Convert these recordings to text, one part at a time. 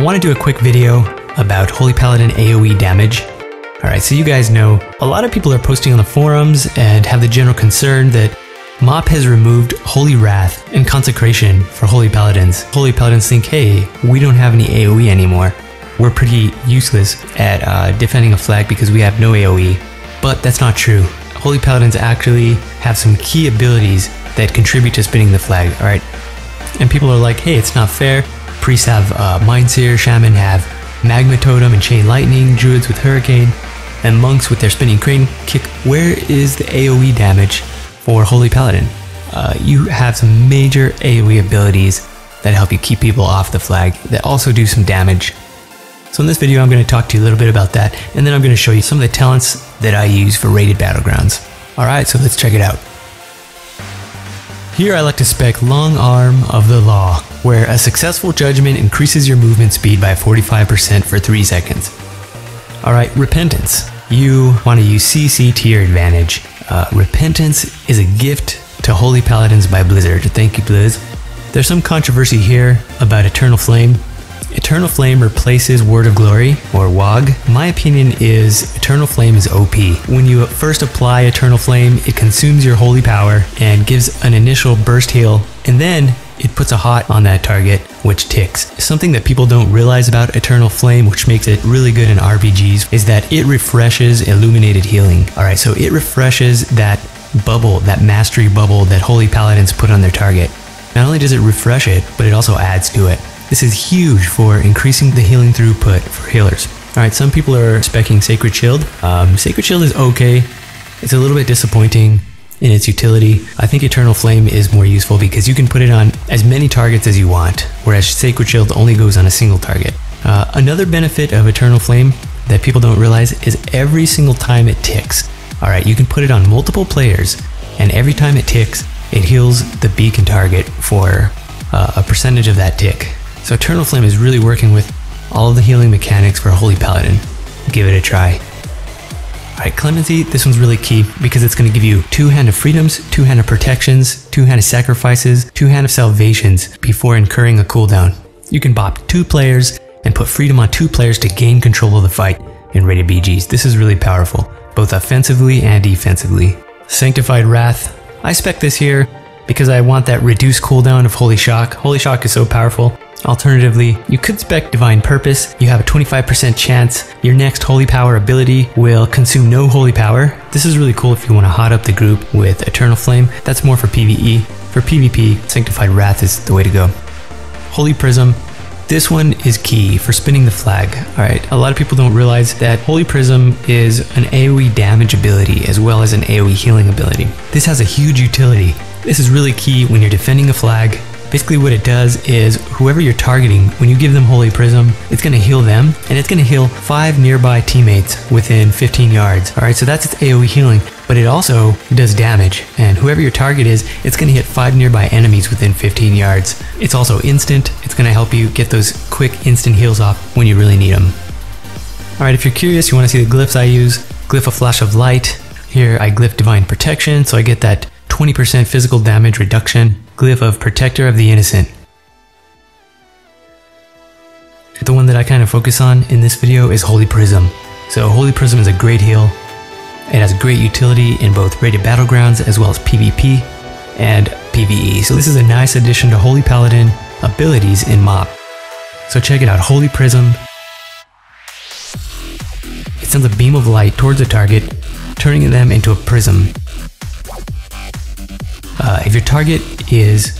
want to do a quick video about Holy Paladin AOE damage. Alright, so you guys know, a lot of people are posting on the forums and have the general concern that MoP has removed Holy Wrath and Consecration for Holy Paladins. Holy Paladins think, hey, we don't have any AOE anymore. We're pretty useless at defending a flag because we have no AOE. But that's not true. Holy Paladins actually have some key abilities that contribute to spinning the flag, alright? And people are like, hey, it's not fair. Priests have Mind Seer, Shaman have Magma Totem and Chain Lightning, Druids with Hurricane, and Monks with their Spinning Crane Kick. Where is the AOE damage for Holy Paladin? You have some major AOE abilities that help you keep people off the flag that also do some damage. So in this video I'm going to talk to you a little bit about that, and then I'm going to show you some of the talents that I use for rated Battlegrounds. Alright, so let's check it out. Here I like to spec Long Arm of the Law, where a successful judgment increases your movement speed by 45% for 3 seconds. Alright, Repentance. You want to use CC to your advantage. Repentance is a gift to Holy Paladins by Blizzard. Thank you, Blizz. There's some controversy here about Eternal Flame. Eternal Flame replaces Word of Glory, or WOG. My opinion is Eternal Flame is OP. When you first apply Eternal Flame, it consumes your holy power and gives an initial burst heal, and then it puts a hot on that target, which ticks. Something that people don't realize about Eternal Flame, which makes it really good in RBGs, is that it refreshes Illuminated Healing. Alright, so it refreshes that bubble, that mastery bubble that Holy Paladins put on their target. Not only does it refresh it, but it also adds to it. This is huge for increasing the healing throughput for healers. Alright, some people are speccing Sacred Shield. Sacred Shield is okay. It's a little bit disappointing in its utility. I think Eternal Flame is more useful because you can put it on as many targets as you want, whereas Sacred Shield only goes on a single target. Another benefit of Eternal Flame that people don't realize is every single time it ticks. Alright, you can put it on multiple players, and every time it ticks, it heals the beacon target for a percentage of that tick. So Eternal Flame is really working with all of the healing mechanics for Holy Paladin. Give it a try. Alright, Clemency, this one's really key because it's going to give you 2 Hand of Freedoms, 2 Hand of Protections, 2 Hand of Sacrifices, 2 Hand of Salvations before incurring a cooldown. You can bop 2 players and put Freedom on 2 players to gain control of the fight in rated BGs. This is really powerful, both offensively and defensively. Sanctified Wrath, I spec this here because I want that reduced cooldown of Holy Shock. Holy Shock is so powerful. Alternatively, you could spec Divine Purpose. You have a 25% chance your next Holy Power ability will consume no Holy Power. This is really cool if you want to hot up the group with Eternal Flame. That's more for PvE. For PvP, Sanctified Wrath is the way to go. Holy Prism. This one is key for spinning the flag. Alright, a lot of people don't realize that Holy Prism is an AoE damage ability as well as an AoE healing ability. This has a huge utility. This is really key when you're defending a flag. Basically what it does is whoever you're targeting, when you give them Holy Prism, it's going to heal them, and it's going to heal 5 nearby teammates within 15 yards. Alright, so that's its AoE healing, but it also does damage, and whoever your target is, it's going to hit 5 nearby enemies within 15 yards. It's also instant. It's going to help you get those quick instant heals off when you really need them. Alright, if you're curious, you want to see the glyphs I use, Glyph of Flash of Light. Here I glyph Divine Protection, so I get that 20% physical damage reduction. Glyph of Protector of the Innocent. The one that I kind of focus on in this video is Holy Prism. So Holy Prism is a great heal. It has great utility in both rated Battlegrounds as well as PvP and PvE. So this is a nice addition to Holy Paladin abilities in MoP. So check it out, Holy Prism. It sends a beam of light towards a target, turning them into a prism. If your target is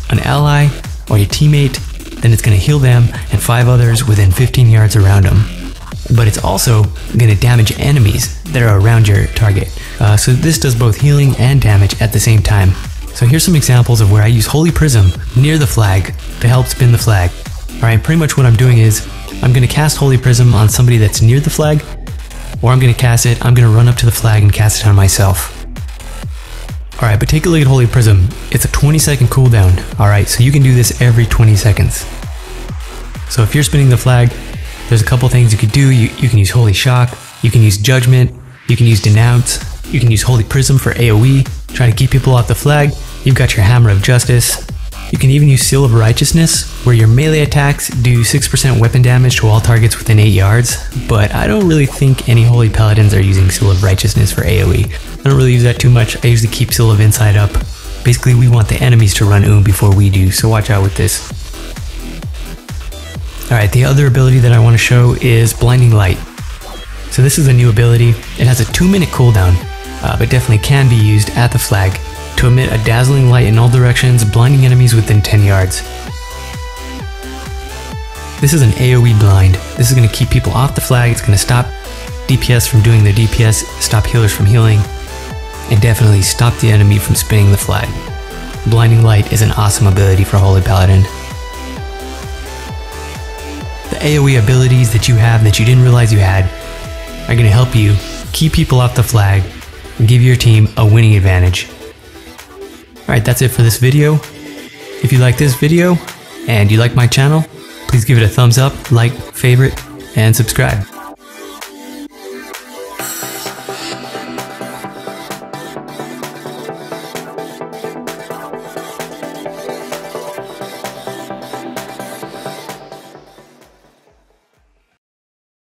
an ally or your teammate, then it's going to heal them and 5 others within 15 yards around them. But it's also going to damage enemies that are around your target. So this does both healing and damage at the same time. So here's some examples of where I use Holy Prism near the flag to help spin the flag. Alright, pretty much what I'm doing is I'm going to cast Holy Prism on somebody that's near the flag, or I'm going to cast it, I'm going to run up to the flag and cast it on myself. Alright, but take a look at Holy Prism. It's a 20-second cooldown. Alright, so you can do this every 20 seconds. So if you're spinning the flag, there's a couple things you could do. You can use Holy Shock, you can use Judgment, you can use Denounce, you can use Holy Prism for AoE, try to keep people off the flag. You've got your Hammer of Justice. You can even use Seal of Righteousness, where your melee attacks do 6% weapon damage to all targets within 8 yards, but I don't really think any Holy Paladins are using Seal of Righteousness for AoE. I don't really use that too much. I usually keep Seal of Insight up. Basically, we want the enemies to run before we do, so watch out with this. Alright, the other ability that I want to show is Blinding Light. So this is a new ability. It has a 2-minute cooldown, but definitely can be used at the flag to emit a dazzling light in all directions, blinding enemies within 10 yards. This is an AoE blind. This is going to keep people off the flag, it's going to stop DPS from doing their DPS, stop healers from healing, and definitely stop the enemy from spinning the flag. Blinding Light is an awesome ability for Holy Paladin. The AoE abilities that you have that you didn't realize you had are going to help you keep people off the flag and give your team a winning advantage. Alright, that's it for this video. If you like this video and you like my channel, please give it a thumbs up, like, favorite, and subscribe.